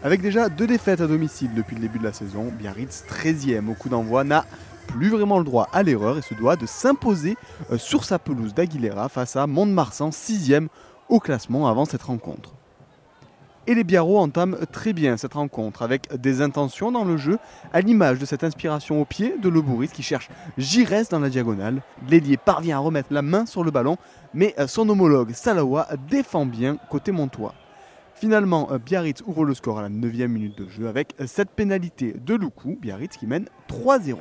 Avec déjà 2 défaites à domicile depuis le début de la saison, Biarritz, 13e au coup d'envoi, n'a plus vraiment le droit à l'erreur et se doit de s'imposer sur sa pelouse d'Aguilera face à Mont-de-Marsan, 6e au classement avant cette rencontre. Et les Biarros entament très bien cette rencontre avec des intentions dans le jeu, à l'image de cette inspiration au pied de Lebouris qui cherche Giresse dans la diagonale. L'ailier parvient à remettre la main sur le ballon, mais son homologue Salawa défend bien côté montois. Finalement, Biarritz ouvre le score à la 9e minute de jeu avec cette pénalité de Loukou, Biarritz qui mène 3-0.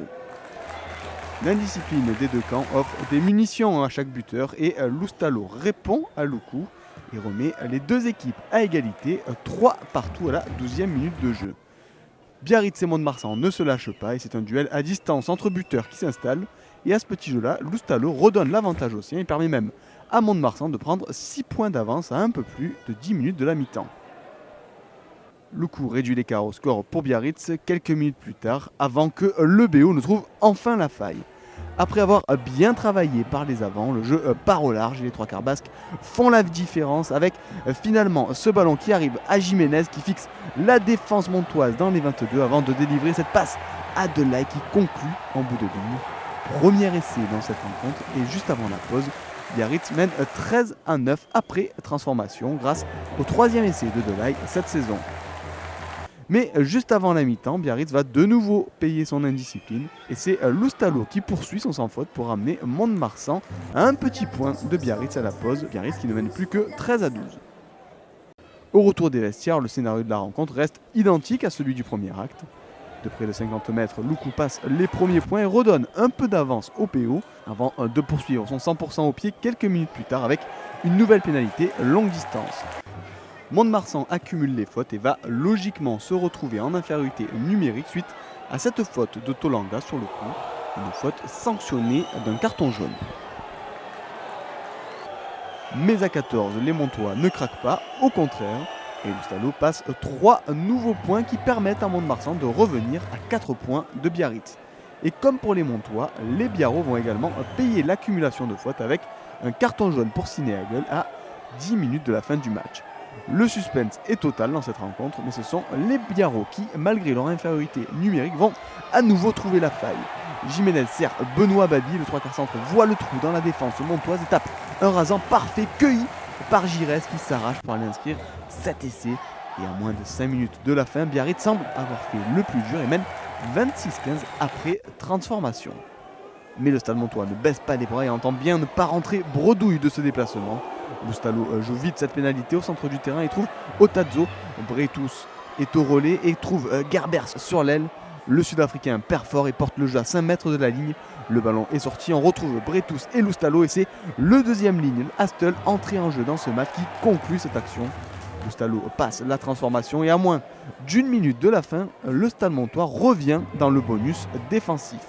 L'indiscipline des deux camps offre des munitions à chaque buteur et Loustalo répond à Loukou et remet les deux équipes à égalité, 3 partout à la 12e minute de jeu. Biarritz et Mont-de-Marsan ne se lâchent pas et c'est un duel à distance entre buteurs qui s'installe. Et à ce petit jeu-là, Loustalo redonne l'avantage aux siens et permet même à Mont-de-Marsan de prendre 6 points d'avance à un peu plus de 10 minutes de la mi-temps. Loukou réduit l'écart au score pour Biarritz quelques minutes plus tard avant que le BO ne trouve enfin la faille. Après avoir bien travaillé par les avants, le jeu part au large et les trois quarts basques font la différence avec finalement ce ballon qui arrive à Jiménez qui fixe la défense montoise dans les 22 avant de délivrer cette passe à Delay qui conclut en bout de ligne. Premier essai dans cette rencontre et juste avant la pause, Biarritz mène 13-9 après transformation grâce au troisième essai de Delay cette saison. Mais juste avant la mi-temps, Biarritz va de nouveau payer son indiscipline et c'est Loustalo qui poursuit son sans faute pour amener Mont-de-Marsan à un petit point de Biarritz à la pause. Biarritz qui ne mène plus que 13-12. Au retour des vestiaires, le scénario de la rencontre reste identique à celui du premier acte. De près de 50 mètres, Loukou passe les premiers points et redonne un peu d'avance au PO avant de poursuivre son 100% au pied quelques minutes plus tard avec une nouvelle pénalité longue distance. Mont-de-Marsan accumule les fautes et va logiquement se retrouver en infériorité numérique suite à cette faute de Tolanga sur le coup, une faute sanctionnée d'un carton jaune. Mais à 14, les Montois ne craquent pas, au contraire, et Loustalo passe 3 nouveaux points qui permettent à Mont-de-Marsan de revenir à 4 points de Biarritz. Et comme pour les Montois, les Biarros vont également payer l'accumulation de fautes avec un carton jaune pour Sinéagle à 10 minutes de la fin du match. Le suspense est total dans cette rencontre, mais ce sont les Biarros qui, malgré leur infériorité numérique, vont à nouveau trouver la faille. Jiménez sert Benoît Babi, le 3/4 centre voit le trou dans la défense montoise et tape un rasant parfait cueilli par Giresse qui s'arrache pour aller inscrire 7 essais. Et à moins de 5 minutes de la fin, Biarritz semble avoir fait le plus dur et mène 26-15 après transformation. Mais le Stade montois ne baisse pas les bras et entend bien ne pas rentrer bredouille de ce déplacement. Loustalo joue vite cette pénalité au centre du terrain et trouve Otazzo. Bretus est au relais et trouve Gerbers sur l'aile. Le Sud-Africain perfore et porte le jeu à 5 mètres de la ligne. Le ballon est sorti, on retrouve Bretus et Loustalo et c'est le deuxième ligne, Astel, entré en jeu dans ce match qui conclut cette action. Loustalo passe la transformation et à moins d'une minute de la fin, le Stade montois revient dans le bonus défensif.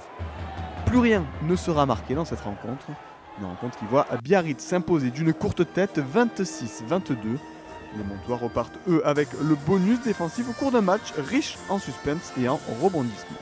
Plus rien ne sera marqué dans cette rencontre. Une rencontre qui voit Biarritz s'imposer d'une courte tête 26-22. Les Montois repartent eux avec le bonus défensif au cours d'un match riche en suspense et en rebondissement.